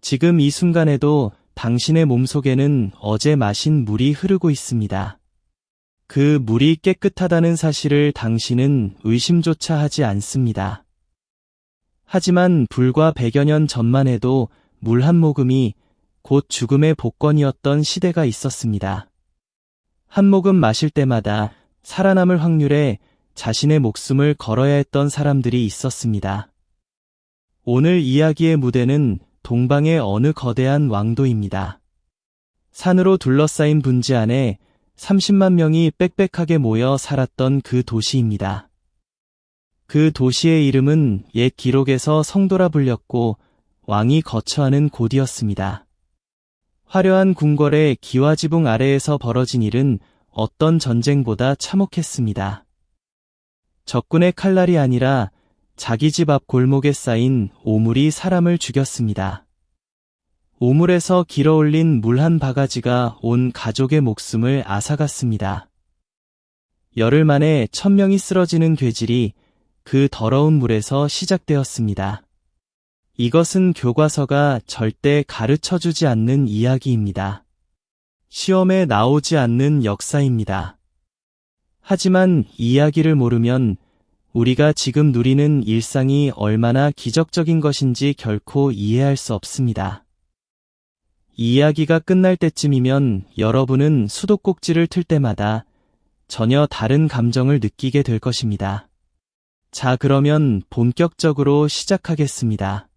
지금 이 순간에도 당신의 몸속에는 어제 마신 물이 흐르고 있습니다. 그 물이 깨끗하다는 사실을 당신은 의심조차 하지 않습니다. 하지만 불과 100여 년 전만 해도 물 한 모금이 곧 죽음의 복권이었던 시대가 있었습니다. 한 모금 마실 때마다 살아남을 확률에 자신의 목숨을 걸어야 했던 사람들이 있었습니다. 오늘 이야기의 무대는 동방의 어느 거대한 왕도입니다. 산으로 둘러싸인 분지 안에 30만 명이 빽빽하게 모여 살았던 그 도시입니다. 그 도시의 이름은 옛 기록에서 성도라 불렸고 왕이 거처하는 곳이었습니다. 화려한 궁궐의 기와지붕 아래에서 벌어진 일은 어떤 전쟁보다 참혹했습니다. 적군의 칼날이 아니라 자기 집 앞 골목에 쌓인 오물이 사람을 죽였습니다. 오물에서 길어올린 물 한 바가지가 온 가족의 목숨을 앗아갔습니다. 열흘 만에 1000명이 쓰러지는 괴질이 그 더러운 물에서 시작되었습니다. 이것은 교과서가 절대 가르쳐주지 않는 이야기입니다. 시험에 나오지 않는 역사입니다. 하지만 이 이야기를 모르면 우리가 지금 누리는 일상이 얼마나 기적적인 것인지 결코 이해할 수 없습니다. 이 이야기가 끝날 때쯤이면 여러분은 수도꼭지를 틀 때마다 전혀 다른 감정을 느끼게 될 것입니다. 자, 그러면 본격적으로 시작하겠습니다.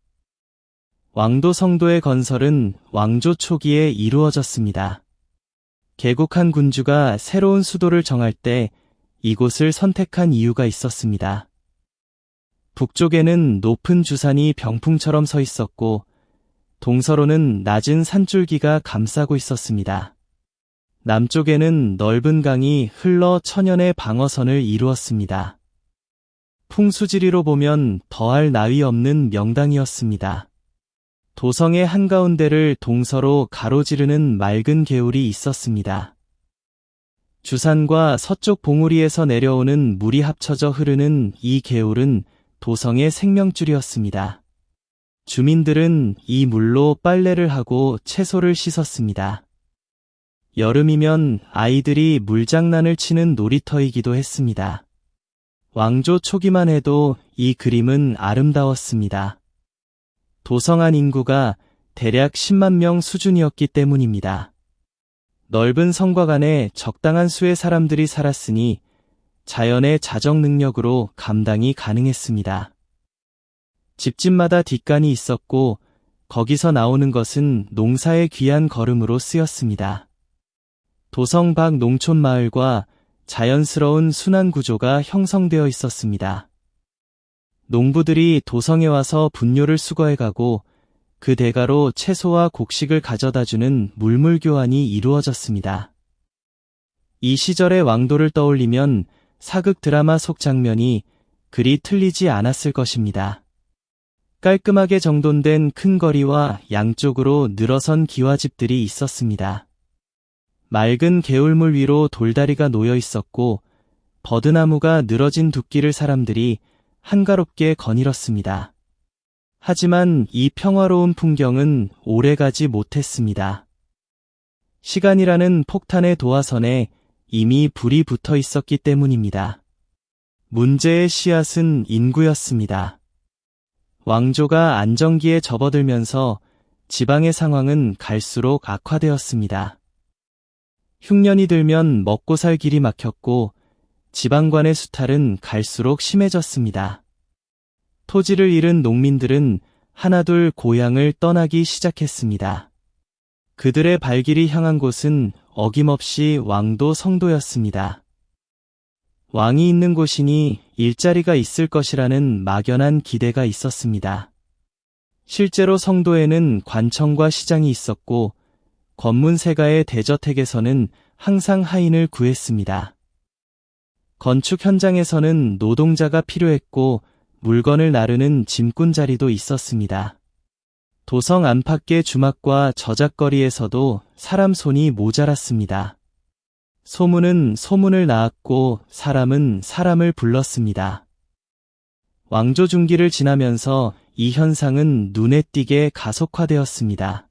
왕도 성도의 건설은 왕조 초기에 이루어졌습니다. 개국한 군주가 새로운 수도를 정할 때 이곳을 선택한 이유가 있었습니다. 북쪽에는 높은 주산이 병풍처럼 서 있었고 동서로는 낮은 산줄기가 감싸고 있었습니다. 남쪽에는 넓은 강이 흘러 천연의 방어선을 이루었습니다. 풍수지리로 보면 더할 나위 없는 명당이었습니다. 도성의 한가운데를 동서로 가로지르는 맑은 개울이 있었습니다. 주산과 서쪽 봉우리에서 내려오는 물이 합쳐져 흐르는 이 개울은 도성의 생명줄이었습니다. 주민들은 이 물로 빨래를 하고 채소를 씻었습니다. 여름이면 아이들이 물장난을 치는 놀이터이기도 했습니다. 왕조 초기만 해도 이 그림은 아름다웠습니다. 도성 안 인구가 대략 10만 명 수준이었기 때문입니다. 넓은 성곽 안에 적당한 수의 사람들이 살았으니 자연의 자정 능력으로 감당이 가능했습니다. 집집마다 뒷간이 있었고 거기서 나오는 것은 농사의 귀한 거름으로 쓰였습니다. 도성 밖 농촌 마을과 자연스러운 순환 구조가 형성되어 있었습니다. 농부들이 도성에 와서 분뇨를 수거해 가고 그 대가로 채소와 곡식을 가져다주는 물물교환이 이루어졌습니다. 이 시절의 왕도를 떠올리면 사극 드라마 속 장면이 그리 틀리지 않았을 것입니다. 깔끔하게 정돈된 큰 거리와 양쪽으로 늘어선 기와집들이 있었습니다. 맑은 개울물 위로 돌다리가 놓여 있었고 버드나무가 늘어진 둑길을 사람들이 한가롭게 거닐었습니다. 하지만 이 평화로운 풍경은 오래가지 못했습니다. 시간이라는 폭탄의 도화선에 이미 불이 붙어 있었기 때문입니다. 문제의 씨앗은 인구였습니다. 왕조가 안정기에 접어들면서 지방의 상황은 갈수록 악화되었습니다. 흉년이 들면 먹고 살 길이 막혔고 지방관의 수탈은 갈수록 심해졌습니다. 토지를 잃은 농민들은 하나둘 고향을 떠나기 시작했습니다. 그들의 발길이 향한 곳은 어김없이 왕도 성도였습니다. 왕이 있는 곳이니 일자리가 있을 것이라는 막연한 기대가 있었습니다. 실제로 성도에는 관청과 시장이 있었고 권문세가의 대저택에서는 항상 하인을 구했습니다. 건축 현장에서는 노동자가 필요했고 물건을 나르는 짐꾼자리도 있었습니다. 도성 안팎의 주막과 저작거리에서도 사람 손이 모자랐습니다. 소문은 소문을 낳았고 사람은 사람을 불렀습니다. 왕조 중기를 지나면서 이 현상은 눈에 띄게 가속화되었습니다.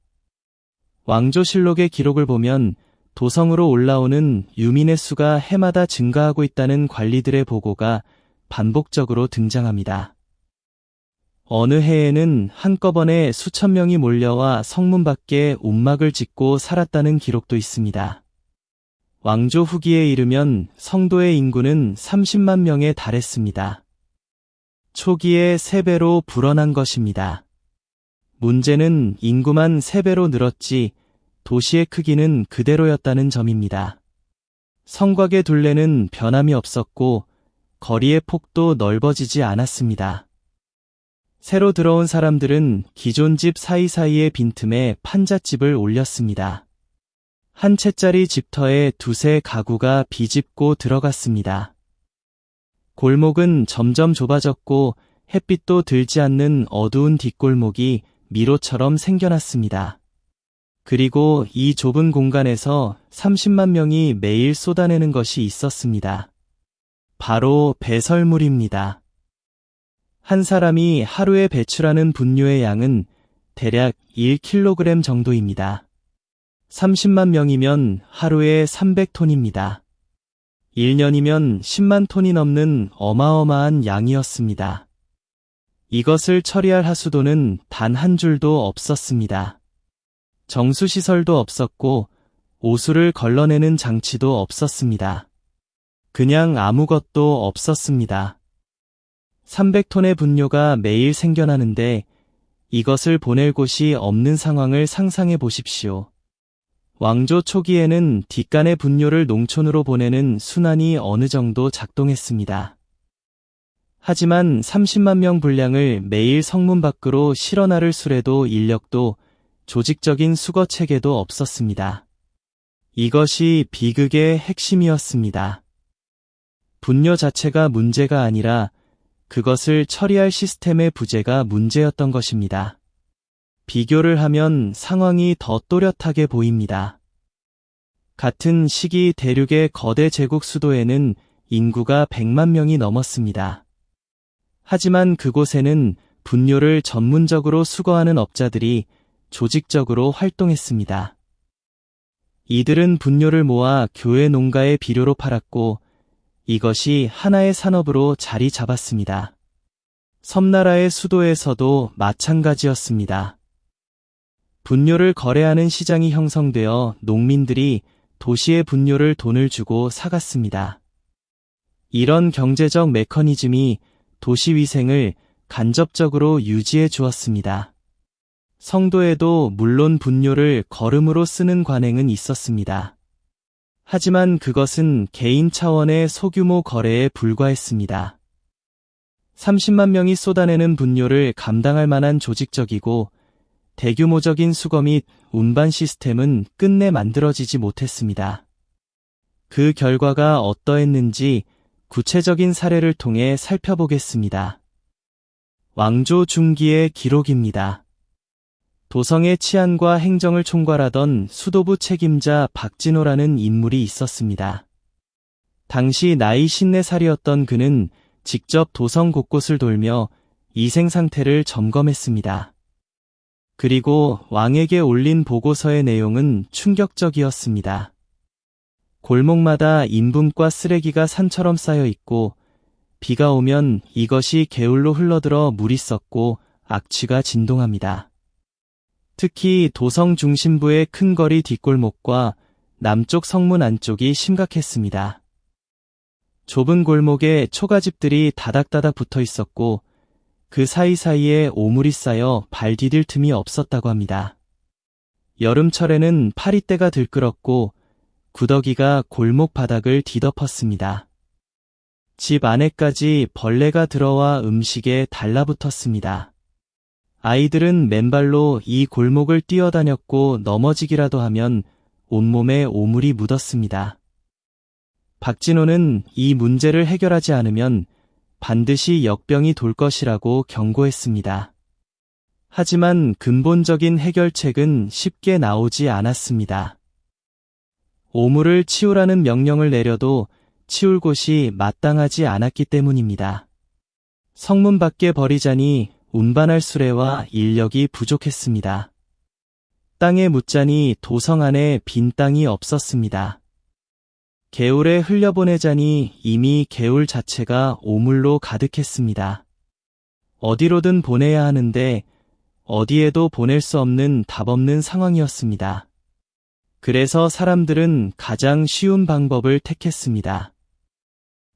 왕조실록의 기록을 보면 도성으로 올라오는 유민의 수가 해마다 증가하고 있다는 관리들의 보고가 반복적으로 등장합니다. 어느 해에는 한꺼번에 수천 명이 몰려와 성문 밖에 움막을 짓고 살았다는 기록도 있습니다. 왕조 후기에 이르면 성도의 인구는 30만 명에 달했습니다. 초기에 3배로 불어난 것입니다. 문제는 인구만 3배로 늘었지 도시의 크기는 그대로였다는 점입니다. 성곽의 둘레는 변함이 없었고 거리의 폭도 넓어지지 않았습니다. 새로 들어온 사람들은 기존 집 사이사이의 빈틈에 판잣집을 올렸습니다. 한 채짜리 집터에 두세 가구가 비집고 들어갔습니다. 골목은 점점 좁아졌고 햇빛도 들지 않는 어두운 뒷골목이 미로처럼 생겨났습니다. 그리고 이 좁은 공간에서 30만 명이 매일 쏟아내는 것이 있었습니다. 바로 배설물입니다. 한 사람이 하루에 배출하는 분뇨의 양은 대략 1kg 정도입니다. 30만 명이면 하루에 300톤입니다. 1년이면 10만 톤이 넘는 어마어마한 양이었습니다. 이것을 처리할 하수도는 단 한 줄도 없었습니다. 정수시설도 없었고 오수를 걸러내는 장치도 없었습니다. 그냥 아무것도 없었습니다. 300톤의 분뇨가 매일 생겨나는데 이것을 보낼 곳이 없는 상황을 상상해 보십시오. 왕조 초기에는 뒷간의 분뇨를 농촌으로 보내는 순환이 어느 정도 작동했습니다. 하지만 30만 명 분량을 매일 성문 밖으로 실어 나를 수레도 인력도 조직적인 수거 체계도 없었습니다. 이것이 비극의 핵심이었습니다. 분뇨 자체가 문제가 아니라 그것을 처리할 시스템의 부재가 문제였던 것입니다. 비교를 하면 상황이 더 또렷하게 보입니다. 같은 시기 대륙의 거대 제국 수도에는 인구가 100만 명이 넘었습니다. 하지만 그곳에는 분뇨를 전문적으로 수거하는 업자들이 조직적으로 활동했습니다. 이들은 분뇨를 모아 교회 농가에 비료로 팔았고 이것이 하나의 산업으로 자리 잡았습니다. 섬나라의 수도에서도 마찬가지였습니다. 분뇨를 거래하는 시장이 형성되어 농민들이 도시의 분뇨를 돈을 주고 사갔습니다. 이런 경제적 메커니즘이 도시 위생을 간접적으로 유지해 주었습니다. 성도에도 물론 분뇨를 거름으로 쓰는 관행은 있었습니다. 하지만 그것은 개인 차원의 소규모 거래에 불과했습니다. 30만 명이 쏟아내는 분뇨를 감당할 만한 조직적이고 대규모적인 수거 및 운반 시스템은 끝내 만들어지지 못했습니다. 그 결과가 어떠했는지 구체적인 사례를 통해 살펴보겠습니다. 왕조 중기의 기록입니다. 도성의 치안과 행정을 총괄하던 수도부 책임자 박진호라는 인물이 있었습니다. 당시 나이 54살이었던 그는 직접 도성 곳곳을 돌며 위생 상태를 점검했습니다. 그리고 왕에게 올린 보고서의 내용은 충격적이었습니다. 골목마다 인분과 쓰레기가 산처럼 쌓여 있고 비가 오면 이것이 개울로 흘러들어 물이 썩고 악취가 진동합니다. 특히 도성 중심부의 큰 거리 뒷골목과 남쪽 성문 안쪽이 심각했습니다. 좁은 골목에 초가집들이 다닥다닥 붙어 있었고 그 사이사이에 오물이 쌓여 발 디딜 틈이 없었다고 합니다. 여름철에는 파리떼가 들끓었고 구더기가 골목 바닥을 뒤덮었습니다. 집 안에까지 벌레가 들어와 음식에 달라붙었습니다. 아이들은 맨발로 이 골목을 뛰어다녔고 넘어지기라도 하면 온몸에 오물이 묻었습니다. 박진호는 이 문제를 해결하지 않으면 반드시 역병이 돌 것이라고 경고했습니다. 하지만 근본적인 해결책은 쉽게 나오지 않았습니다. 오물을 치우라는 명령을 내려도 치울 곳이 마땅하지 않았기 때문입니다. 성문 밖에 버리자니 운반할 수레와 인력이 부족했습니다. 땅에 묻자니 도성 안에 빈 땅이 없었습니다. 개울에 흘려보내자니 이미 개울 자체가 오물로 가득했습니다. 어디로든 보내야 하는데 어디에도 보낼 수 없는 답 없는 상황이었습니다. 그래서 사람들은 가장 쉬운 방법을 택했습니다.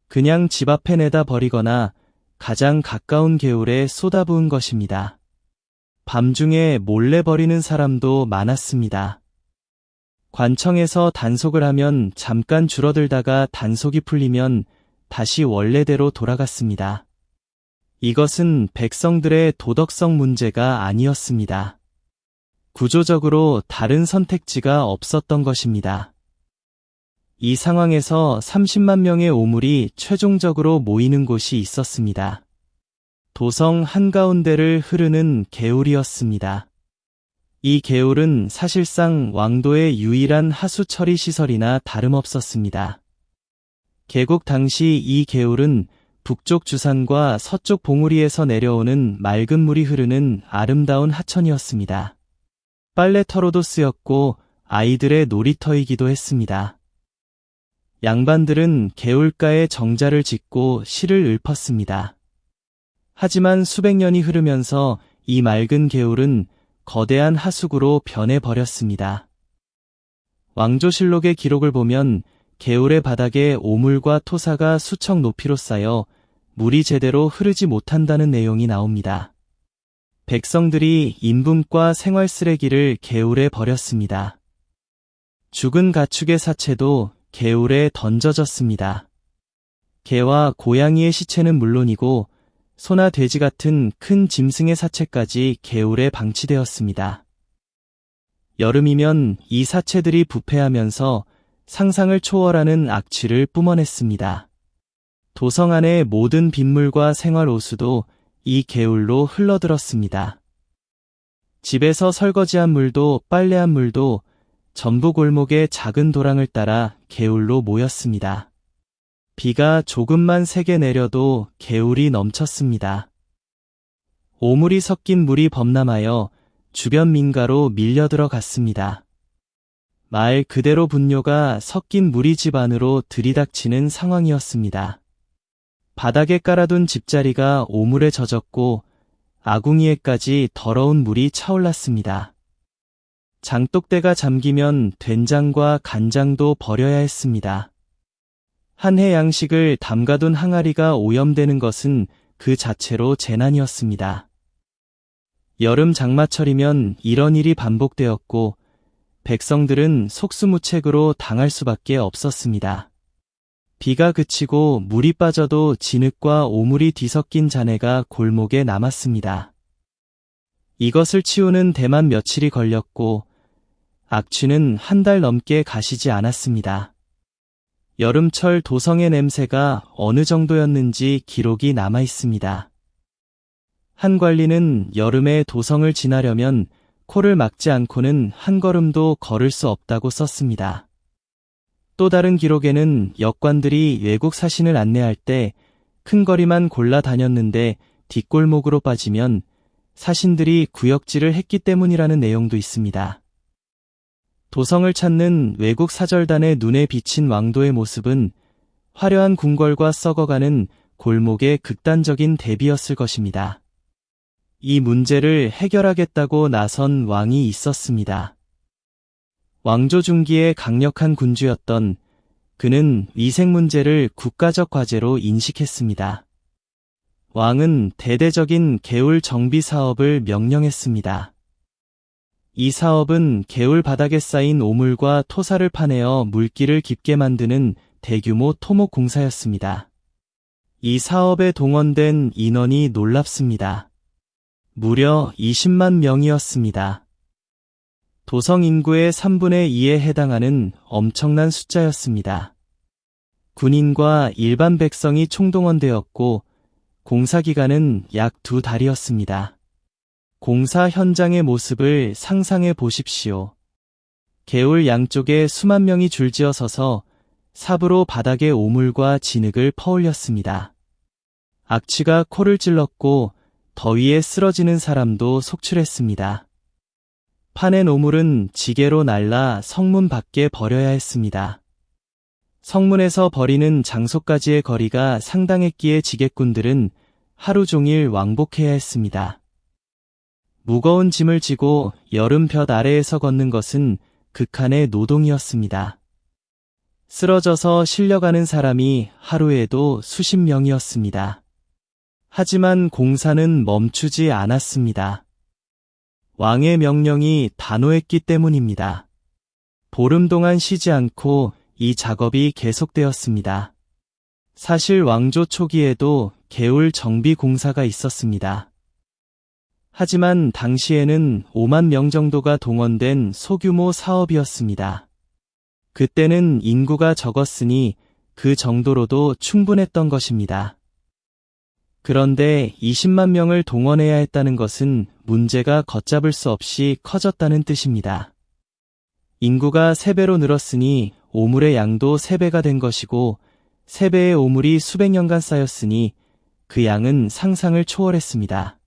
그냥 집 앞에 내다 버리거나 가장 가까운 개울에 쏟아부은 것입니다. 밤중에 몰래 버리는 사람도 많았습니다. 관청에서 단속을 하면 잠깐 줄어들다가 단속이 풀리면 다시 원래대로 돌아갔습니다. 이것은 백성들의 도덕성 문제가 아니었습니다. 구조적으로 다른 선택지가 없었던 것입니다. 이 상황에서 30만 명의 오물이 최종적으로 모이는 곳이 있었습니다. 도성 한가운데를 흐르는 개울이었습니다. 이 개울은 사실상 왕도의 유일한 하수 처리 시설이나 다름없었습니다. 개국 당시 이 개울은 북쪽 주산과 서쪽 봉우리에서 내려오는 맑은 물이 흐르는 아름다운 하천이었습니다. 빨래터로도 쓰였고 아이들의 놀이터이기도 했습니다. 양반들은 개울가에 정자를 짓고 실을 읊었습니다. 하지만 수백 년이 흐르면서 이 맑은 개울은 거대한 하수구로 변해버렸습니다. 왕조실록의 기록을 보면 개울의 바닥에 오물과 토사가 수척 높이로 쌓여 물이 제대로 흐르지 못한다는 내용이 나옵니다. 백성들이 인분과 생활 쓰레기를 개울에 버렸습니다. 죽은 가축의 사체도 개울에 던져졌습니다. 개와 고양이의 시체는 물론이고 소나 돼지 같은 큰 짐승의 사체까지 개울에 방치되었습니다. 여름이면 이 사체들이 부패하면서 상상을 초월하는 악취를 뿜어냈습니다. 도성 안의 모든 빗물과 생활 오수도 이 개울로 흘러들었습니다. 집에서 설거지한 물도 빨래한 물도 전부 골목의 작은 도랑을 따라 개울로 모였습니다. 비가 조금만 세게 내려도 개울이 넘쳤습니다. 오물이 섞인 물이 범람하여 주변 민가로 밀려 들어갔습니다. 말 그대로 분뇨가 섞인 물이 집 안으로 들이닥치는 상황이었습니다. 바닥에 깔아둔 집자리가 오물에 젖었고 아궁이에까지 더러운 물이 차올랐습니다. 장독대가 잠기면 된장과 간장도 버려야 했습니다. 한 해 양식을 담가둔 항아리가 오염되는 것은 그 자체로 재난이었습니다. 여름 장마철이면 이런 일이 반복되었고 백성들은 속수무책으로 당할 수밖에 없었습니다. 비가 그치고 물이 빠져도 진흙과 오물이 뒤섞인 잔해가 골목에 남았습니다. 이것을 치우는 데만 며칠이 걸렸고 악취는 한 달 넘게 가시지 않았습니다. 여름철 도성의 냄새가 어느 정도였는지 기록이 남아 있습니다. 한 관리는 여름에 도성을 지나려면 코를 막지 않고는 한 걸음도 걸을 수 없다고 썼습니다. 또 다른 기록에는 역관들이 외국 사신을 안내할 때 큰 거리만 골라 다녔는데 뒷골목으로 빠지면 사신들이 구역질을 했기 때문이라는 내용도 있습니다. 도성을 찾는 외국 사절단의 눈에 비친 왕도의 모습은 화려한 궁궐과 썩어가는 골목의 극단적인 대비였을 것입니다. 이 문제를 해결하겠다고 나선 왕이 있었습니다. 왕조 중기의 강력한 군주였던 그는 위생 문제를 국가적 과제로 인식했습니다. 왕은 대대적인 개울 정비 사업을 명령했습니다. 이 사업은 개울 바닥에 쌓인 오물과 토사를 파내어 물길을 깊게 만드는 대규모 토목 공사였습니다. 이 사업에 동원된 인원이 놀랍습니다. 무려 20만 명이었습니다. 도성 인구의 3분의 2에 해당하는 엄청난 숫자였습니다. 군인과 일반 백성이 총동원되었고 공사 기간은 약 2달이었습니다. 공사 현장의 모습을 상상해 보십시오. 개울 양쪽에 수만 명이 줄지어 서서 삽으로 바닥에 오물과 진흙을 퍼올렸습니다. 악취가 코를 찔렀고 더위에 쓰러지는 사람도 속출했습니다. 파낸 오물은 지게로 날라 성문 밖에 버려야 했습니다. 성문에서 버리는 장소까지의 거리가 상당했기에 지게꾼들은 하루 종일 왕복해야 했습니다. 무거운 짐을 지고 여름 볕 아래에서 걷는 것은 극한의 노동이었습니다. 쓰러져서 실려가는 사람이 하루에도 수십 명이었습니다. 하지만 공사는 멈추지 않았습니다. 왕의 명령이 단호했기 때문입니다. 보름 동안 쉬지 않고 이 작업이 계속되었습니다. 사실 왕조 초기에도 개울 정비 공사가 있었습니다. 하지만 당시에는 5만 명 정도가 동원된 소규모 사업이었습니다. 그때는 인구가 적었으니 그 정도로도 충분했던 것입니다. 그런데 20만 명을 동원해야 했다는 것은 문제가 걷잡을 수 없이 커졌다는 뜻입니다. 인구가 3배로 늘었으니 오물의 양도 3배가 된 것이고 3배의 오물이 수백 년간 쌓였으니 그 양은 상상을 초월했습니다.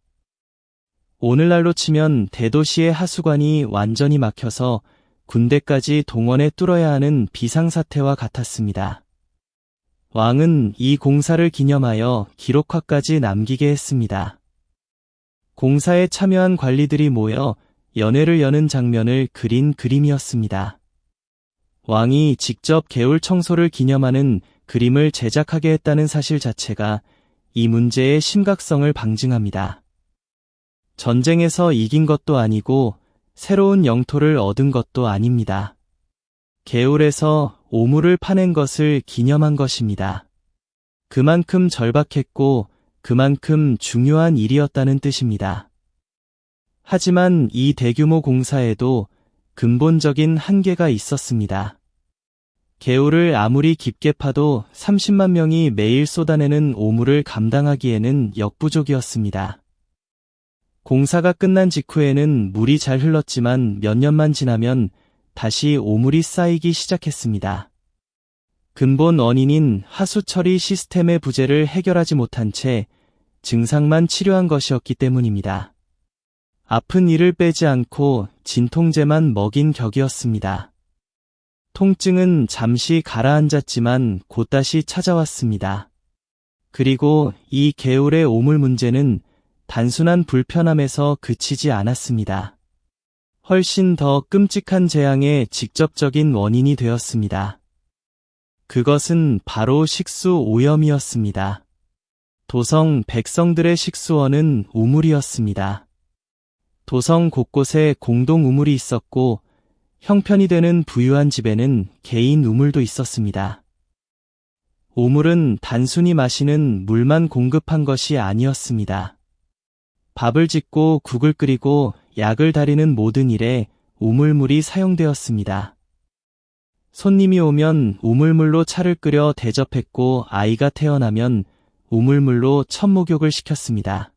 오늘날로 치면 대도시의 하수관이 완전히 막혀서 군대까지 동원해 뚫어야 하는 비상사태와 같았습니다. 왕은 이 공사를 기념하여 기록화까지 남기게 했습니다. 공사에 참여한 관리들이 모여 연회를 여는 장면을 그린 그림이었습니다. 왕이 직접 개울 청소를 기념하는 그림을 제작하게 했다는 사실 자체가 이 문제의 심각성을 방증합니다. 전쟁에서 이긴 것도 아니고 새로운 영토를 얻은 것도 아닙니다. 개울에서 오물을 파낸 것을 기념한 것입니다. 그만큼 절박했고 그만큼 중요한 일이었다는 뜻입니다. 하지만 이 대규모 공사에도 근본적인 한계가 있었습니다. 개울을 아무리 깊게 파도 30만 명이 매일 쏟아내는 오물을 감당하기에는 역부족이었습니다. 공사가 끝난 직후에는 물이 잘 흘렀지만 몇 년만 지나면 다시 오물이 쌓이기 시작했습니다. 근본 원인인 하수 처리 시스템의 부재를 해결하지 못한 채 증상만 치료한 것이었기 때문입니다. 아픈 이를 빼지 않고 진통제만 먹인 격이었습니다. 통증은 잠시 가라앉았지만 곧 다시 찾아왔습니다. 그리고 이 개울의 오물 문제는 단순한 불편함에서 그치지 않았습니다. 훨씬 더 끔찍한 재앙의 직접적인 원인이 되었습니다. 그것은 바로 식수 오염이었습니다. 도성 백성들의 식수원은 우물이었습니다. 도성 곳곳에 공동 우물이 있었고 형편이 되는 부유한 집에는 개인 우물도 있었습니다. 우물은 단순히 마시는 물만 공급한 것이 아니었습니다. 밥을 짓고 국을 끓이고 약을 다리는 모든 일에 우물물이 사용되었습니다. 손님이 오면 우물물로 차를 끓여 대접했고 아이가 태어나면 우물물로 첫 목욕을 시켰습니다.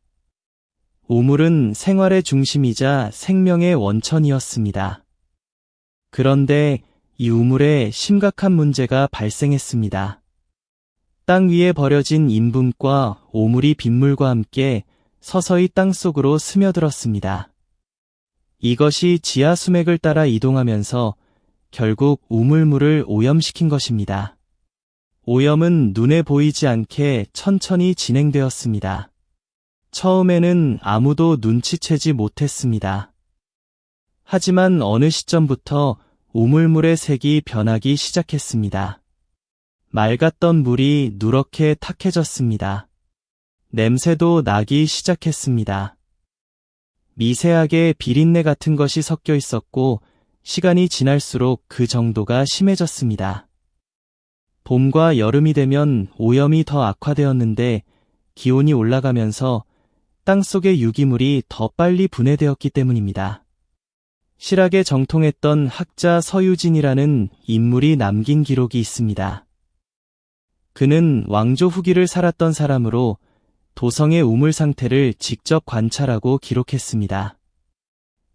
우물은 생활의 중심이자 생명의 원천이었습니다. 그런데 이 우물에 심각한 문제가 발생했습니다. 땅 위에 버려진 인분과 오물이 빗물과 함께 서서히 땅속으로 스며들었습니다. 이것이 지하 수맥을 따라 이동하면서 결국 우물물을 오염시킨 것입니다. 오염은 눈에 보이지 않게 천천히 진행되었습니다. 처음에는 아무도 눈치채지 못했습니다. 하지만 어느 시점부터 우물물의 색이 변하기 시작했습니다. 맑았던 물이 누렇게 탁해졌습니다. 냄새도 나기 시작했습니다. 미세하게 비린내 같은 것이 섞여 있었고 시간이 지날수록 그 정도가 심해졌습니다. 봄과 여름이 되면 오염이 더 악화되었는데 기온이 올라가면서 땅속의 유기물이 더 빨리 분해되었기 때문입니다. 실학에 정통했던 학자 서유진이라는 인물이 남긴 기록이 있습니다. 그는 왕조 후기를 살았던 사람으로 도성의 우물 상태를 직접 관찰하고 기록했습니다.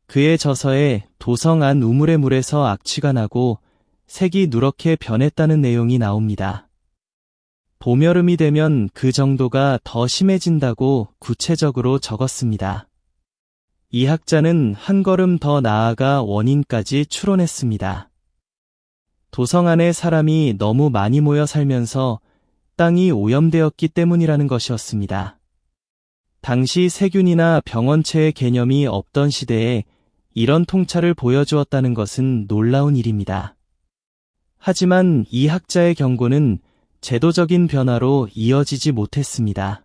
그의 저서에 도성 안 우물의 물에서 악취가 나고 색이 누렇게 변했다는 내용이 나옵니다. 봄여름이 되면 그 정도가 더 심해진다고 구체적으로 적었습니다. 이 학자는 한 걸음 더 나아가 원인까지 추론했습니다. 도성 안에 사람이 너무 많이 모여 살면서 땅이 오염되었기 때문이라는 것이었습니다. 당시 세균이나 병원체의 개념이 없던 시대에 이런 통찰을 보여주었다는 것은 놀라운 일입니다. 하지만 이 학자의 경고는 제도적인 변화로 이어지지 못했습니다.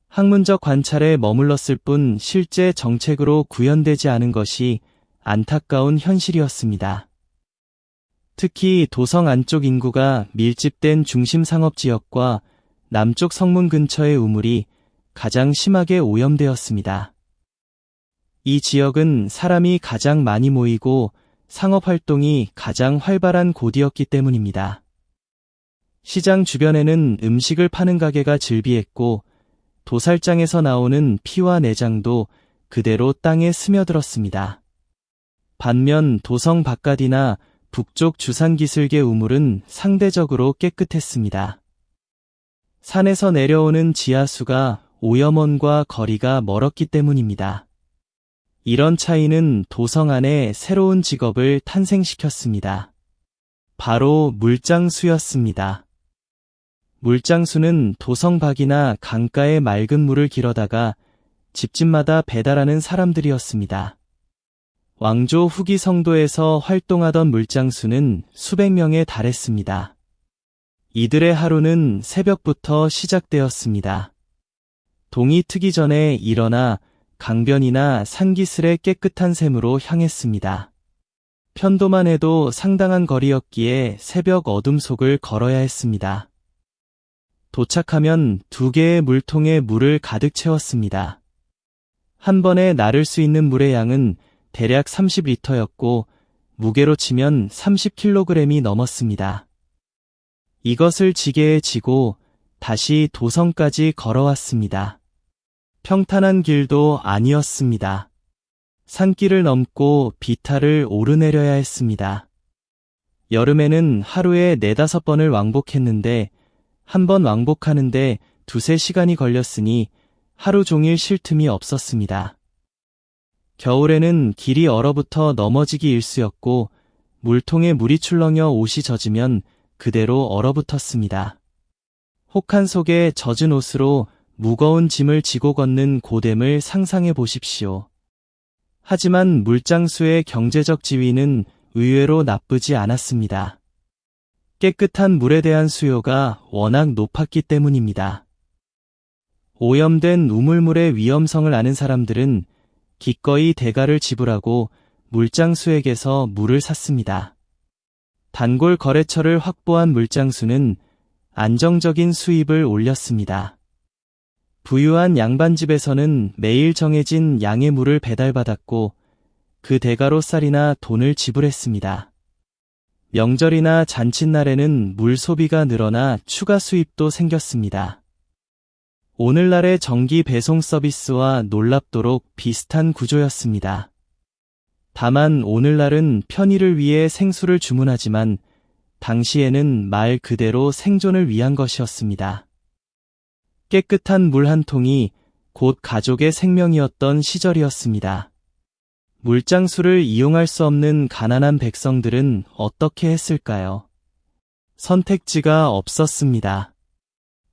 학문적 관찰에 머물렀을 뿐 실제 정책으로 구현되지 않은 것이 안타까운 현실이었습니다. 특히 도성 안쪽 인구가 밀집된 중심 상업지역과 남쪽 성문 근처의 우물이 가장 심하게 오염되었습니다. 이 지역은 사람이 가장 많이 모이고 상업활동이 가장 활발한 곳이었기 때문입니다. 시장 주변에는 음식을 파는 가게가 즐비했고 도살장에서 나오는 피와 내장도 그대로 땅에 스며들었습니다. 반면 도성 바깥이나 북쪽 주산기슭의 우물은 상대적으로 깨끗했습니다. 산에서 내려오는 지하수가 오염원과 거리가 멀었기 때문입니다. 이런 차이는 도성 안에 새로운 직업을 탄생시켰습니다. 바로 물장수였습니다. 물장수는 도성 밖이나 강가의 맑은 물을 길어다가 집집마다 배달하는 사람들이었습니다. 왕조 후기 성도에서 활동하던 물장수는 수백 명에 달했습니다. 이들의 하루는 새벽부터 시작되었습니다. 동이 트기 전에 일어나 강변이나 산기슭의 깨끗한 샘으로 향했습니다. 편도만 해도 상당한 거리였기에 새벽 어둠 속을 걸어야 했습니다. 도착하면 2개의 물통에 물을 가득 채웠습니다. 한 번에 나를 수 있는 물의 양은 대략 30리터였고 무게로 치면 30kg이 넘었습니다. 이것을 지게에 지고 다시 도성까지 걸어왔습니다. 평탄한 길도 아니었습니다. 산길을 넘고 비탈을 오르내려야 했습니다. 여름에는 하루에 4-5번을 왕복했는데 한 번 왕복하는데 2-3시간이 걸렸으니 하루 종일 쉴 틈이 없었습니다. 겨울에는 길이 얼어붙어 넘어지기 일쑤였고 물통에 물이 출렁여 옷이 젖으면 그대로 얼어붙었습니다. 혹한 속에 젖은 옷으로 무거운 짐을 지고 걷는 고됨을 상상해 보십시오. 하지만 물장수의 경제적 지위는 의외로 나쁘지 않았습니다. 깨끗한 물에 대한 수요가 워낙 높았기 때문입니다. 오염된 우물물의 위험성을 아는 사람들은 기꺼이 대가를 지불하고 물장수에게서 물을 샀습니다. 단골 거래처를 확보한 물장수는 안정적인 수입을 올렸습니다. 부유한 양반집에서는 매일 정해진 양의 물을 배달받았고 그 대가로 쌀이나 돈을 지불했습니다. 명절이나 잔칫날에는 물 소비가 늘어나 추가 수입도 생겼습니다. 오늘날의 전기 배송 서비스와 놀랍도록 비슷한 구조였습니다. 다만 오늘날은 편의를 위해 생수를 주문하지만 당시에는 말 그대로 생존을 위한 것이었습니다. 깨끗한 물 한 통이 곧 가족의 생명이었던 시절이었습니다. 물장수를 이용할 수 없는 가난한 백성들은 어떻게 했을까요? 선택지가 없었습니다.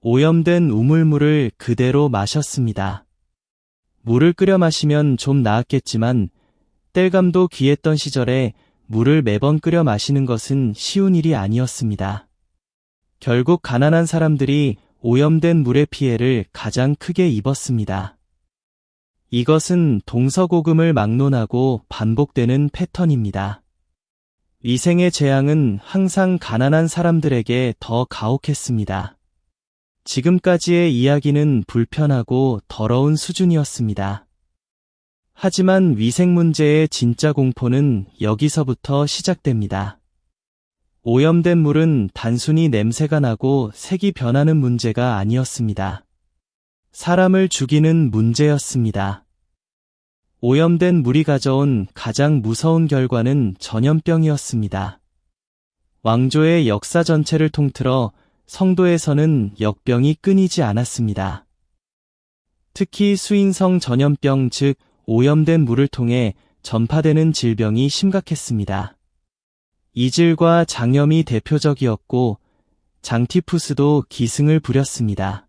오염된 우물물을 그대로 마셨습니다. 물을 끓여 마시면 좀 나았겠지만 땔감도 귀했던 시절에 물을 매번 끓여 마시는 것은 쉬운 일이 아니었습니다. 결국 가난한 사람들이 오염된 물의 피해를 가장 크게 입었습니다. 이것은 동서고금을 막론하고 반복되는 패턴입니다. 위생의 재앙은 항상 가난한 사람들에게 더 가혹했습니다. 지금까지의 이야기는 불편하고 더러운 수준이었습니다. 하지만 위생 문제의 진짜 공포는 여기서부터 시작됩니다. 오염된 물은 단순히 냄새가 나고 색이 변하는 문제가 아니었습니다. 사람을 죽이는 문제였습니다. 오염된 물이 가져온 가장 무서운 결과는 전염병이었습니다. 왕조의 역사 전체를 통틀어 성도에서는 역병이 끊이지 않았습니다. 특히 수인성 전염병 즉 오염된 물을 통해 전파되는 질병이 심각했습니다. 이질과 장염이 대표적이었고 장티푸스도 기승을 부렸습니다.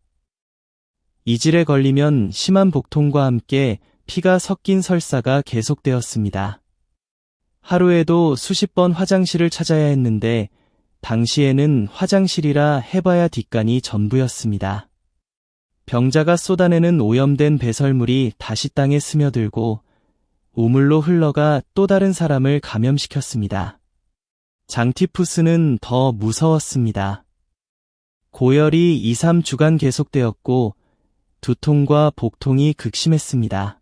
이질에 걸리면 심한 복통과 함께 피가 섞인 설사가 계속되었습니다. 하루에도 수십 번 화장실을 찾아야 했는데 당시에는 화장실이라 해봐야 뒷간이 전부였습니다. 병자가 쏟아내는 오염된 배설물이 다시 땅에 스며들고 우물로 흘러가 또 다른 사람을 감염시켰습니다. 장티푸스는 더 무서웠습니다. 고열이 2, 3주간 계속되었고 두통과 복통이 극심했습니다.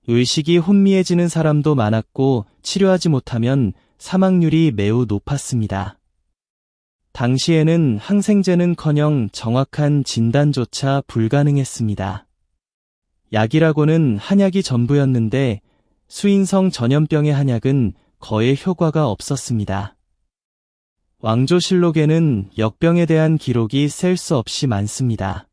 의식이 혼미해지는 사람도 많았고 치료하지 못하면 사망률이 매우 높았습니다. 당시에는 항생제는커녕 정확한 진단조차 불가능했습니다. 약이라고는 한약이 전부였는데 수인성 전염병의 한약은 거의 효과가 없었습니다. 왕조실록에는 역병에 대한 기록이 셀 수 없이 많습니다.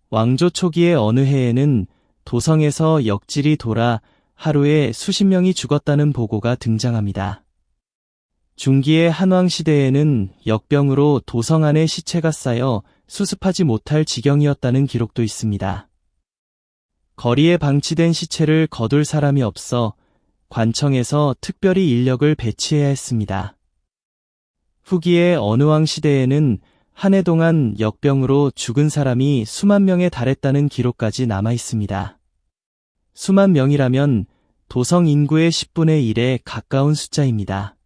왕조 초기의 어느 해에는 도성에서 역질이 돌아 하루에 수십 명이 죽었다는 보고가 등장합니다. 중기의 한왕 시대에는 역병으로 도성 안에 시체가 쌓여 수습하지 못할 지경이었다는 기록도 있습니다. 거리에 방치된 시체를 거둘 사람이 없어 관청에서 특별히 인력을 배치해야 했습니다. 후기의 어느 왕 시대에는 한 해 동안 역병으로 죽은 사람이 수만 명에 달했다는 기록까지 남아 있습니다. 수만 명이라면 도성 인구의 10분의 1에 가까운 숫자입니다.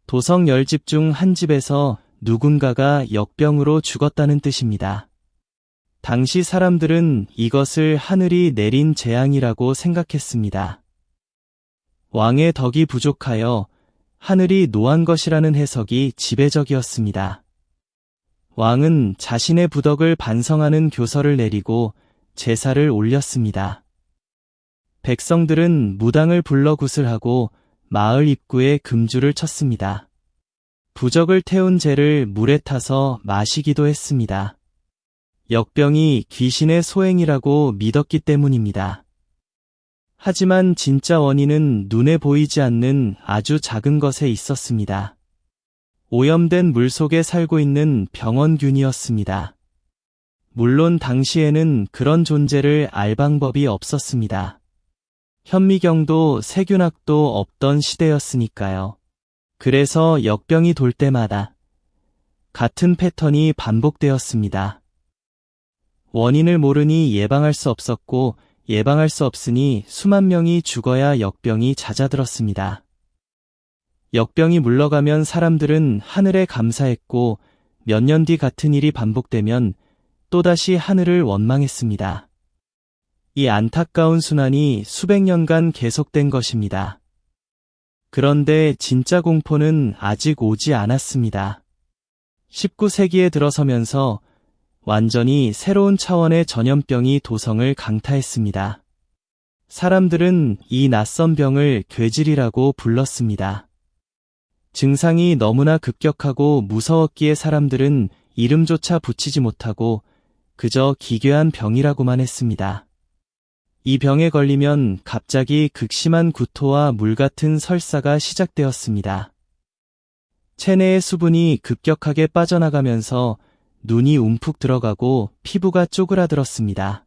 도성 10집 중 한 집에서 누군가가 역병으로 죽었다는 뜻입니다. 당시 사람들은 이것을 하늘이 내린 재앙이라고 생각했습니다. 왕의 덕이 부족하여 하늘이 노한 것이라는 해석이 지배적이었습니다. 왕은 자신의 부덕을 반성하는 교서를 내리고 제사를 올렸습니다. 백성들은 무당을 불러 굿을하고 마을 입구에 금주를 쳤습니다. 부적을 태운 재를 물에 타서 마시기도 했습니다. 역병이 귀신의 소행이라고 믿었기 때문입니다. 하지만 진짜 원인은 눈에 보이지 않는 아주 작은 것에 있었습니다. 오염된 물 속에 살고 있는 병원균이었습니다. 물론 당시에는 그런 존재를 알 방법이 없었습니다. 현미경도 세균학도 없던 시대였으니까요. 그래서 역병이 돌 때마다 같은 패턴이 반복되었습니다. 원인을 모르니 예방할 수 없었고 예방할 수 없으니 수만 명이 죽어야 역병이 잦아들었습니다. 역병이 물러가면 사람들은 하늘에 감사했고 몇 년 뒤 같은 일이 반복되면 또다시 하늘을 원망했습니다. 이 안타까운 순환이 수백 년간 계속된 것입니다. 그런데 진짜 공포는 아직 오지 않았습니다. 19세기에 들어서면서 완전히 새로운 차원의 전염병이 도성을 강타했습니다. 사람들은 이 낯선 병을 괴질이라고 불렀습니다. 증상이 너무나 급격하고 무서웠기에 사람들은 이름조차 붙이지 못하고 그저 기괴한 병이라고만 했습니다. 이 병에 걸리면 갑자기 극심한 구토와 물같은 설사가 시작되었습니다. 체내의 수분이 급격하게 빠져나가면서 눈이 움푹 들어가고 피부가 쪼그라들었습니다.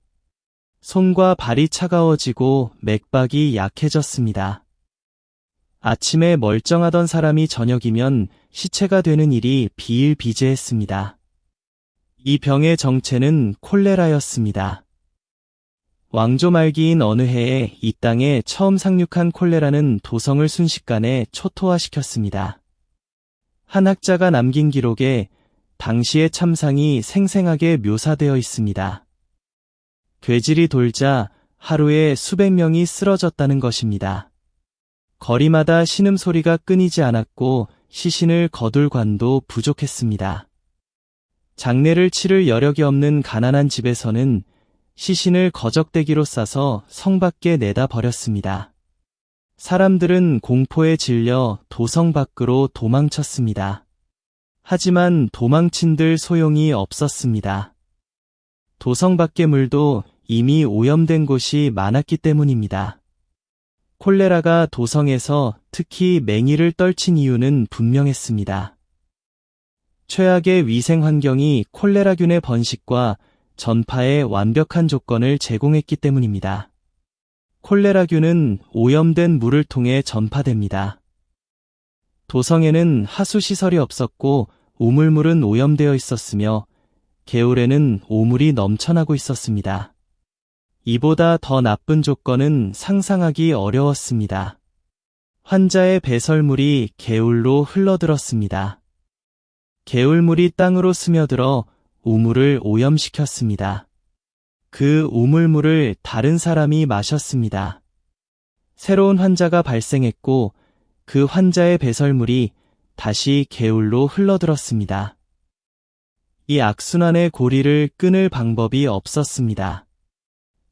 손과 발이 차가워지고 맥박이 약해졌습니다. 아침에 멀쩡하던 사람이 저녁이면 시체가 되는 일이 비일비재했습니다. 이 병의 정체는 콜레라였습니다. 왕조 말기인 어느 해에 이 땅에 처음 상륙한 콜레라는 도성을 순식간에 초토화시켰습니다. 한 학자가 남긴 기록에 당시의 참상이 생생하게 묘사되어 있습니다. 괴질이 돌자 하루에 수백 명이 쓰러졌다는 것입니다. 거리마다 신음소리가 끊이지 않았고 시신을 거둘 관도 부족했습니다. 장례를 치를 여력이 없는 가난한 집에서는 시신을 거적대기로 싸서 성 밖에 내다 버렸습니다. 사람들은 공포에 질려 도성 밖으로 도망쳤습니다. 하지만 도망친들 소용이 없었습니다. 도성 밖의 물도 이미 오염된 곳이 많았기 때문입니다. 콜레라가 도성에서 특히 맹위를 떨친 이유는 분명했습니다. 최악의 위생 환경이 콜레라균의 번식과 전파에 완벽한 조건을 제공했기 때문입니다. 콜레라균은 오염된 물을 통해 전파됩니다. 도성에는 하수시설이 없었고 우물물은 오염되어 있었으며 개울에는 오물이 넘쳐나고 있었습니다. 이보다 더 나쁜 조건은 상상하기 어려웠습니다. 환자의 배설물이 개울로 흘러들었습니다. 개울물이 땅으로 스며들어 우물을 오염시켰습니다. 그 우물물을 다른 사람이 마셨습니다. 새로운 환자가 발생했고 그 환자의 배설물이 다시 개울로 흘러들었습니다. 이 악순환의 고리를 끊을 방법이 없었습니다.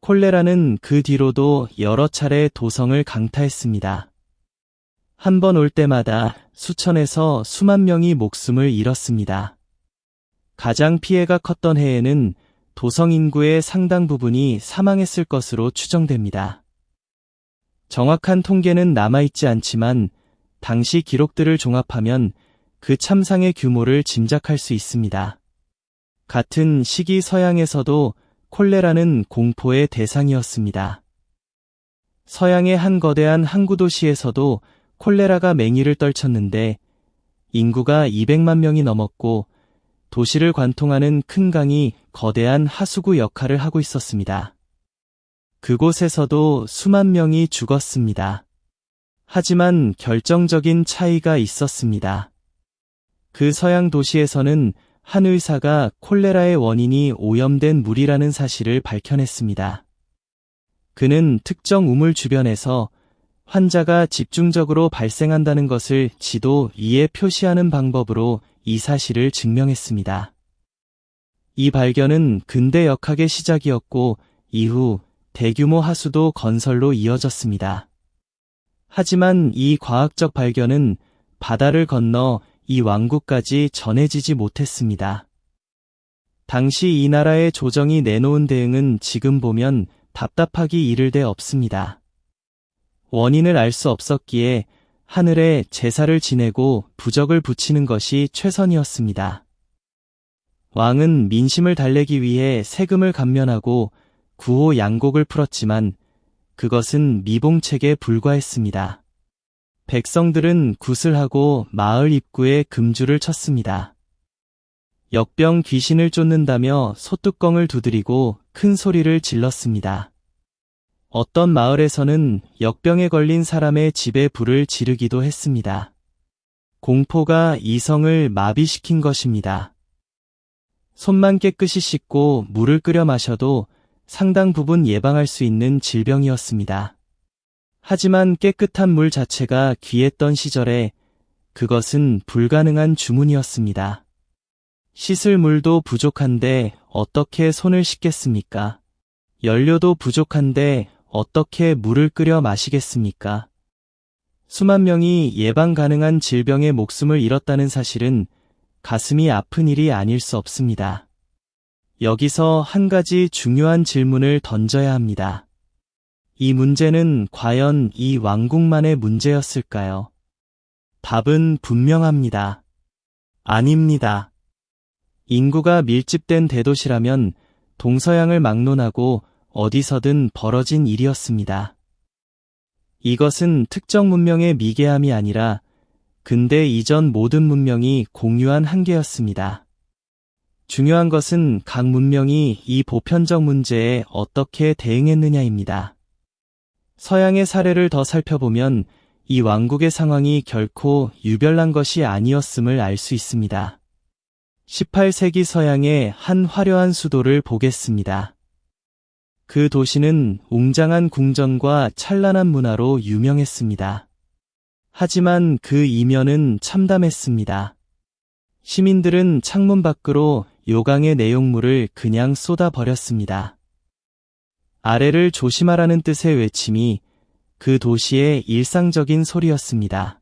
콜레라는 그 뒤로도 여러 차례 도성을 강타했습니다. 한 번 올 때마다 수천에서 수만 명이 목숨을 잃었습니다. 가장 피해가 컸던 해에는 도성 인구의 상당 부분이 사망했을 것으로 추정됩니다. 정확한 통계는 남아있지 않지만 당시 기록들을 종합하면 그 참상의 규모를 짐작할 수 있습니다. 같은 시기 서양에서도 콜레라는 공포의 대상이었습니다. 서양의 한 거대한 항구 도시에서도 콜레라가 맹위를 떨쳤는데 인구가 200만 명이 넘었고 도시를 관통하는 큰 강이 거대한 하수구 역할을 하고 있었습니다. 그곳에서도 수만 명이 죽었습니다. 하지만 결정적인 차이가 있었습니다. 그 서양 도시에서는 한 의사가 콜레라의 원인이 오염된 물이라는 사실을 밝혀냈습니다. 그는 특정 우물 주변에서 환자가 집중적으로 발생한다는 것을 지도 위에 표시하는 방법으로 이 사실을 증명했습니다. 이 발견은 근대 역학의 시작이었고 이후 대규모 하수도 건설로 이어졌습니다. 하지만 이 과학적 발견은 바다를 건너 이 왕국까지 전해지지 못했습니다. 당시 이 나라의 조정이 내놓은 대응은 지금 보면 답답하기 이를 데 없습니다. 원인을 알 수 없었기에 하늘에 제사를 지내고 부적을 붙이는 것이 최선이었습니다. 왕은 민심을 달래기 위해 세금을 감면하고 구호 양곡을 풀었지만 그것은 미봉책에 불과했습니다. 백성들은 굿을 하고 마을 입구에 금줄을 쳤습니다. 역병 귀신을 쫓는다며 소뚜껑을 두드리고 큰 소리를 질렀습니다. 어떤 마을에서는 역병에 걸린 사람의 집에 불을 지르기도 했습니다. 공포가 이성을 마비시킨 것입니다. 손만 깨끗이 씻고 물을 끓여 마셔도 상당 부분 예방할 수 있는 질병이었습니다. 하지만 깨끗한 물 자체가 귀했던 시절에 그것은 불가능한 주문이었습니다. 씻을 물도 부족한데 어떻게 손을 씻겠습니까? 연료도 부족한데 어떻게 물을 끓여 마시겠습니까? 수만 명이 예방 가능한 질병에 목숨을 잃었다는 사실은 가슴이 아픈 일이 아닐 수 없습니다. 여기서 한 가지 중요한 질문을 던져야 합니다. 이 문제는 과연 이 왕국만의 문제였을까요? 답은 분명합니다. 아닙니다. 인구가 밀집된 대도시라면 동서양을 막론하고 어디서든 벌어진 일이었습니다. 이것은 특정 문명의 미개함이 아니라 근대 이전 모든 문명이 공유한 한계였습니다. 중요한 것은 각 문명이 이 보편적 문제에 어떻게 대응했느냐입니다. 서양의 사례를 더 살펴보면 이 왕국의 상황이 결코 유별난 것이 아니었음을 알 수 있습니다. 18세기 서양의 한 화려한 수도를 보겠습니다. 그 도시는 웅장한 궁전과 찬란한 문화로 유명했습니다. 하지만 그 이면은 참담했습니다. 시민들은 창문 밖으로 요강의 내용물을 그냥 쏟아버렸습니다. 아래를 조심하라는 뜻의 외침이 그 도시의 일상적인 소리였습니다.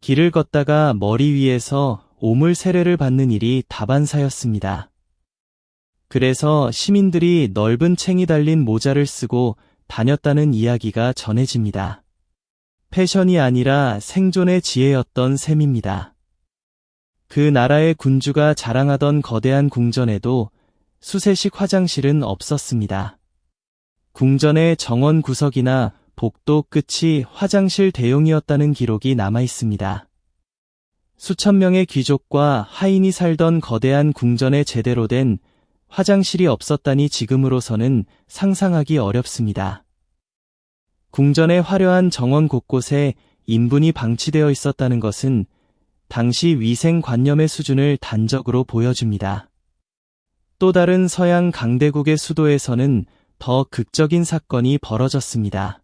길을 걷다가 머리 위에서 오물 세례를 받는 일이 다반사였습니다. 그래서 시민들이 넓은 챙이 달린 모자를 쓰고 다녔다는 이야기가 전해집니다. 패션이 아니라 생존의 지혜였던 셈입니다. 그 나라의 군주가 자랑하던 거대한 궁전에도 수세식 화장실은 없었습니다. 궁전의 정원 구석이나 복도 끝이 화장실 대용이었다는 기록이 남아 있습니다. 수천 명의 귀족과 하인이 살던 거대한 궁전에 제대로 된 화장실이 없었다니 지금으로서는 상상하기 어렵습니다. 궁전의 화려한 정원 곳곳에 인분이 방치되어 있었다는 것은 당시 위생관념의 수준을 단적으로 보여줍니다. 또 다른 서양 강대국의 수도에서는 더 극적인 사건이 벌어졌습니다.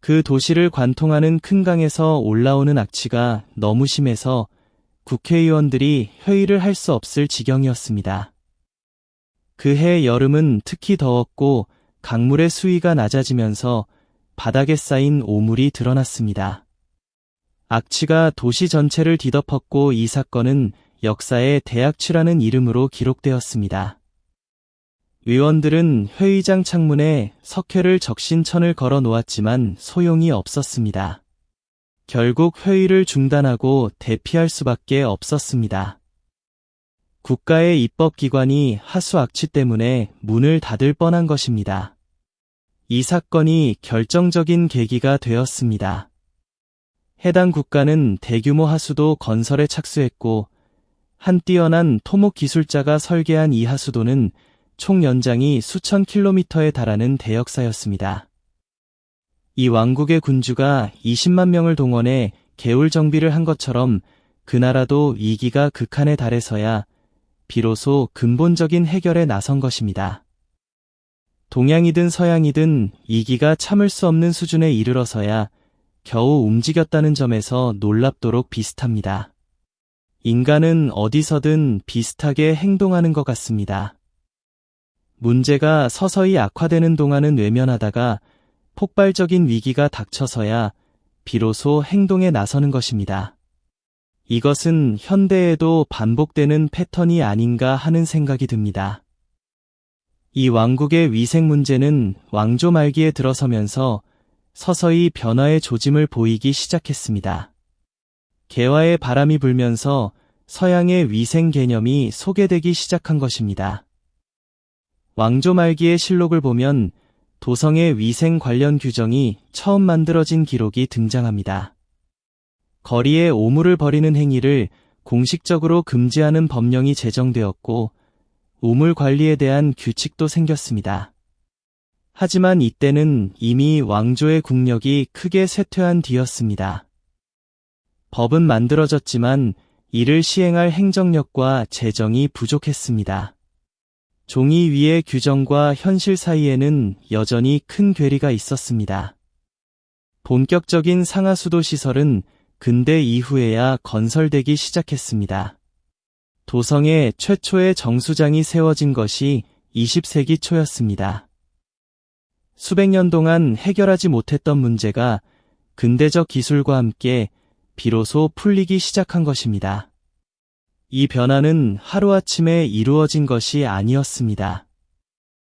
그 도시를 관통하는 큰 강에서 올라오는 악취가 너무 심해서 국회의원들이 회의를 할 수 없을 지경이었습니다. 그해 여름은 특히 더웠고 강물의 수위가 낮아지면서 바닥에 쌓인 오물이 드러났습니다. 악취가 도시 전체를 뒤덮었고 이 사건은 역사의 대악취라는 이름으로 기록되었습니다. 의원들은 회의장 창문에 석회를 적신 천을 걸어 놓았지만 소용이 없었습니다. 결국 회의를 중단하고 대피할 수밖에 없었습니다. 국가의 입법기관이 하수 악취 때문에 문을 닫을 뻔한 것입니다. 이 사건이 결정적인 계기가 되었습니다. 해당 국가는 대규모 하수도 건설에 착수했고 한 뛰어난 토목 기술자가 설계한 이 하수도는 총 연장이 수천 킬로미터에 달하는 대역사였습니다. 이 왕국의 군주가 20만 명을 동원해 개울 정비를 한 것처럼 그 나라도 위기가 극한에 달해서야 비로소 근본적인 해결에 나선 것입니다. 동양이든 서양이든 위기가 참을 수 없는 수준에 이르러서야 겨우 움직였다는 점에서 놀랍도록 비슷합니다. 인간은 어디서든 비슷하게 행동하는 것 같습니다. 문제가 서서히 악화되는 동안은 외면하다가 폭발적인 위기가 닥쳐서야 비로소 행동에 나서는 것입니다. 이것은 현대에도 반복되는 패턴이 아닌가 하는 생각이 듭니다. 이 왕국의 위생 문제는 왕조 말기에 들어서면서 서서히 변화의 조짐을 보이기 시작했습니다. 개화의 바람이 불면서 서양의 위생 개념이 소개되기 시작한 것입니다. 왕조 말기의 실록을 보면 도성의 위생 관련 규정이 처음 만들어진 기록이 등장합니다. 거리에 오물을 버리는 행위를 공식적으로 금지하는 법령이 제정되었고 오물 관리에 대한 규칙도 생겼습니다. 하지만 이때는 이미 왕조의 국력이 크게 쇠퇴한 뒤였습니다. 법은 만들어졌지만 이를 시행할 행정력과 재정이 부족했습니다. 종이 위의 규정과 현실 사이에는 여전히 큰 괴리가 있었습니다. 본격적인 상하수도 시설은 근대 이후에야 건설되기 시작했습니다. 도성에 최초의 정수장이 세워진 것이 20세기 초였습니다. 수백 년 동안 해결하지 못했던 문제가 근대적 기술과 함께 비로소 풀리기 시작한 것입니다. 이 변화는 하루아침에 이루어진 것이 아니었습니다.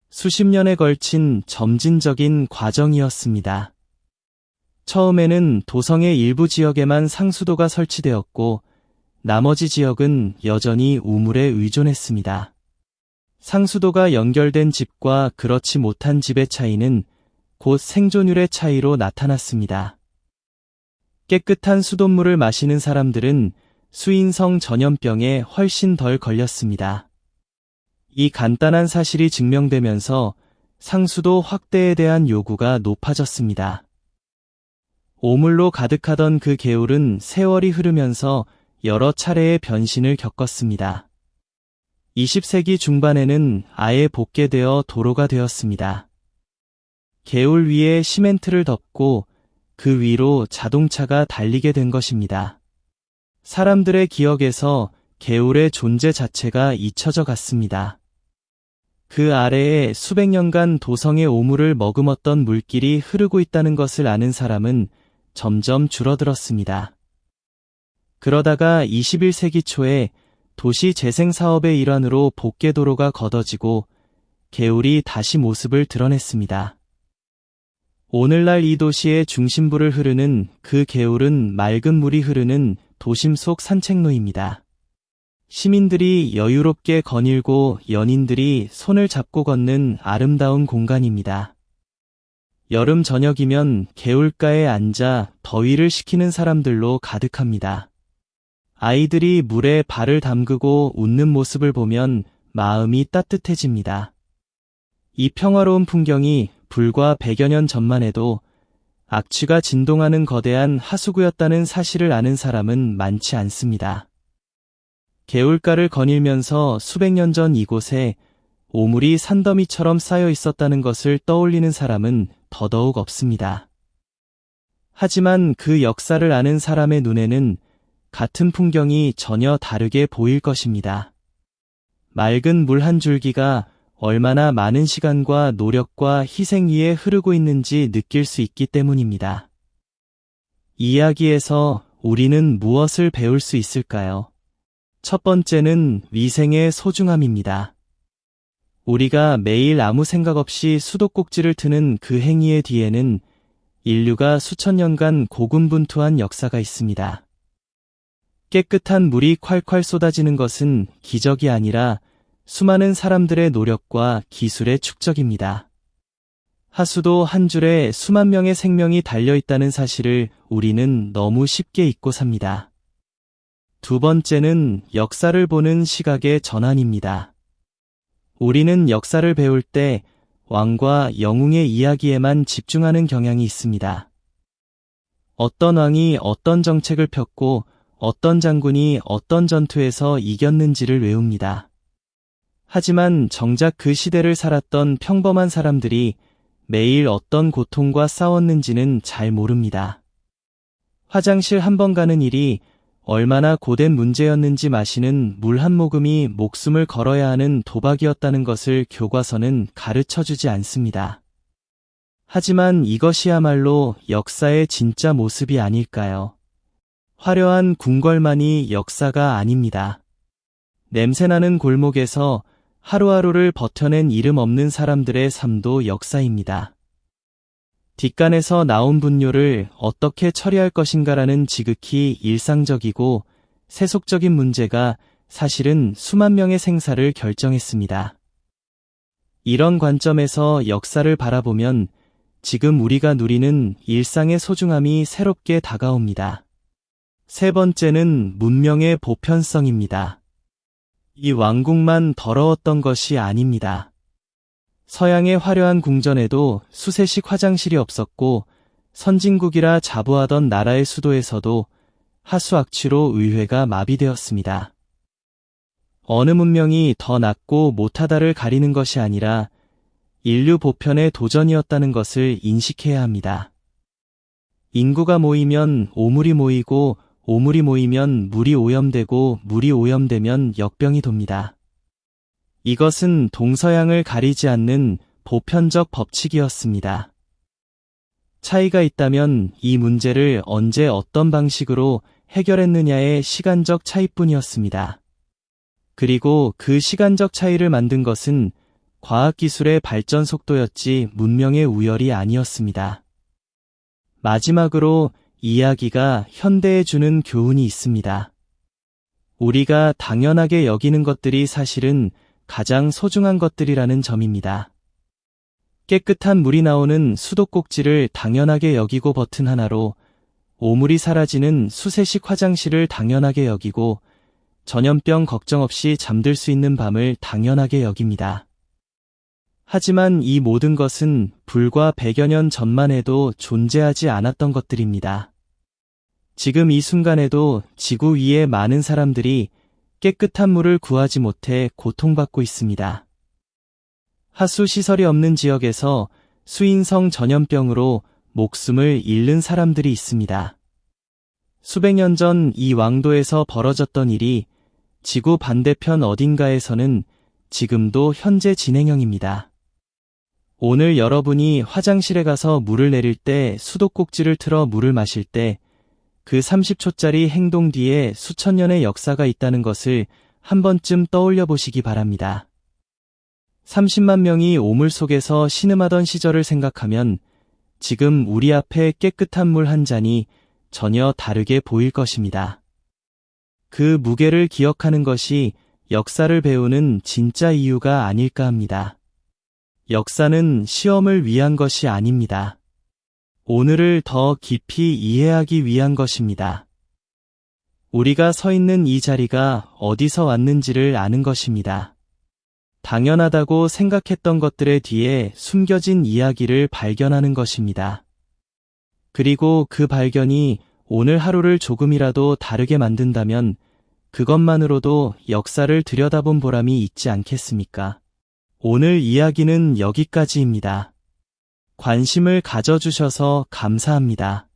수십 년에 걸친 점진적인 과정이었습니다. 처음에는 도성의 일부 지역에만 상수도가 설치되었고 나머지 지역은 여전히 우물에 의존했습니다. 상수도가 연결된 집과 그렇지 못한 집의 차이는 곧 생존율의 차이로 나타났습니다. 깨끗한 수돗물을 마시는 사람들은 수인성 전염병에 훨씬 덜 걸렸습니다. 이 간단한 사실이 증명되면서 상수도 확대에 대한 요구가 높아졌습니다. 오물로 가득하던 그 개울은 세월이 흐르면서 여러 차례의 변신을 겪었습니다. 20세기 중반에는 아예 복개되어 도로가 되었습니다. 개울 위에 시멘트를 덮고 그 위로 자동차가 달리게 된 것입니다. 사람들의 기억에서 개울의 존재 자체가 잊혀져 갔습니다. 그 아래에 수백 년간 도성의 오물을 머금었던 물길이 흐르고 있다는 것을 아는 사람은 점점 줄어들었습니다. 그러다가 21세기 초에 도시 재생 사업의 일환으로 복개도로가 걷어지고 개울이 다시 모습을 드러냈습니다. 오늘날 이 도시의 중심부를 흐르는 그 개울은 맑은 물이 흐르는 도심 속 산책로입니다. 시민들이 여유롭게 거닐고 연인들이 손을 잡고 걷는 아름다운 공간입니다. 여름 저녁이면 개울가에 앉아 더위를 식히는 사람들로 가득합니다. 아이들이 물에 발을 담그고 웃는 모습을 보면 마음이 따뜻해집니다. 이 평화로운 풍경이 불과 100여 년 전만 해도 악취가 진동하는 거대한 하수구였다는 사실을 아는 사람은 많지 않습니다. 개울가를 거닐면서 수백 년 전 이곳에 오물이 산더미처럼 쌓여 있었다는 것을 떠올리는 사람은 더더욱 없습니다. 하지만 그 역사를 아는 사람의 눈에는 같은 풍경이 전혀 다르게 보일 것입니다. 맑은 물 한 줄기가 얼마나 많은 시간과 노력과 희생 위에 흐르고 있는지 느낄 수 있기 때문입니다. 이 이야기에서 우리는 무엇을 배울 수 있을까요? 첫 번째는 위생의 소중함입니다. 우리가 매일 아무 생각 없이 수도꼭지를 트는 그 행위의 뒤에는 인류가 수천 년간 고군분투한 역사가 있습니다. 깨끗한 물이 콸콸 쏟아지는 것은 기적이 아니라 수많은 사람들의 노력과 기술의 축적입니다. 하수도 한 줄에 수만 명의 생명이 달려있다는 사실을 우리는 너무 쉽게 잊고 삽니다. 두 번째는 역사를 보는 시각의 전환입니다. 우리는 역사를 배울 때 왕과 영웅의 이야기에만 집중하는 경향이 있습니다. 어떤 왕이 어떤 정책을 폈고 어떤 장군이 어떤 전투에서 이겼는지를 외웁니다. 하지만 정작 그 시대를 살았던 평범한 사람들이 매일 어떤 고통과 싸웠는지는 잘 모릅니다. 화장실 한 번 가는 일이 얼마나 고된 문제였는지 마시는 물 한 모금이 목숨을 걸어야 하는 도박이었다는 것을 교과서는 가르쳐주지 않습니다. 하지만 이것이야말로 역사의 진짜 모습이 아닐까요? 화려한 궁궐만이 역사가 아닙니다. 냄새나는 골목에서 하루하루를 버텨낸 이름 없는 사람들의 삶도 역사입니다. 뒷간에서 나온 분뇨를 어떻게 처리할 것인가라는 지극히 일상적이고 세속적인 문제가 사실은 수만 명의 생사를 결정했습니다. 이런 관점에서 역사를 바라보면 지금 우리가 누리는 일상의 소중함이 새롭게 다가옵니다. 세 번째는 문명의 보편성입니다. 이 왕궁만 더러웠던 것이 아닙니다. 서양의 화려한 궁전에도 수세식 화장실이 없었고 선진국이라 자부하던 나라의 수도에서도 하수 악취로 의회가 마비되었습니다. 어느 문명이 더 낫고 못하다를 가리는 것이 아니라 인류 보편의 도전이었다는 것을 인식해야 합니다. 인구가 모이면 오물이 모이고 오물이 모이면 물이 오염되고 물이 오염되면 역병이 돕니다. 이것은 동서양을 가리지 않는 보편적 법칙이었습니다. 차이가 있다면 이 문제를 언제 어떤 방식으로 해결했느냐의 시간적 차이뿐이었습니다. 그리고 그 시간적 차이를 만든 것은 과학기술의 발전 속도였지 문명의 우열이 아니었습니다. 마지막으로 이야기가 현대에 주는 교훈이 있습니다. 우리가 당연하게 여기는 것들이 사실은 가장 소중한 것들이라는 점입니다. 깨끗한 물이 나오는 수도꼭지를 당연하게 여기고 버튼 하나로 오물이 사라지는 수세식 화장실을 당연하게 여기고 전염병 걱정 없이 잠들 수 있는 밤을 당연하게 여깁니다. 하지만 이 모든 것은 불과 100여 년 전만 해도 존재하지 않았던 것들입니다. 지금 이 순간에도 지구 위에 많은 사람들이 깨끗한 물을 구하지 못해 고통받고 있습니다. 하수 시설이 없는 지역에서 수인성 전염병으로 목숨을 잃는 사람들이 있습니다. 수백 년 전 이 왕도에서 벌어졌던 일이 지구 반대편 어딘가에서는 지금도 현재 진행형입니다. 오늘 여러분이 화장실에 가서 물을 내릴 때 수도꼭지를 틀어 물을 마실 때 그 30초짜리 행동 뒤에 수천 년의 역사가 있다는 것을 한 번쯤 떠올려 보시기 바랍니다. 30만 명이 오물 속에서 신음하던 시절을 생각하면 지금 우리 앞에 깨끗한 물 한 잔이 전혀 다르게 보일 것입니다. 그 무게를 기억하는 것이 역사를 배우는 진짜 이유가 아닐까 합니다. 역사는 시험을 위한 것이 아닙니다. 오늘을 더 깊이 이해하기 위한 것입니다. 우리가 서 있는 이 자리가 어디서 왔는지를 아는 것입니다. 당연하다고 생각했던 것들의 뒤에 숨겨진 이야기를 발견하는 것입니다. 그리고 그 발견이 오늘 하루를 조금이라도 다르게 만든다면 그것만으로도 역사를 들여다본 보람이 있지 않겠습니까? 오늘 이야기는 여기까지입니다. 관심을 가져주셔서 감사합니다.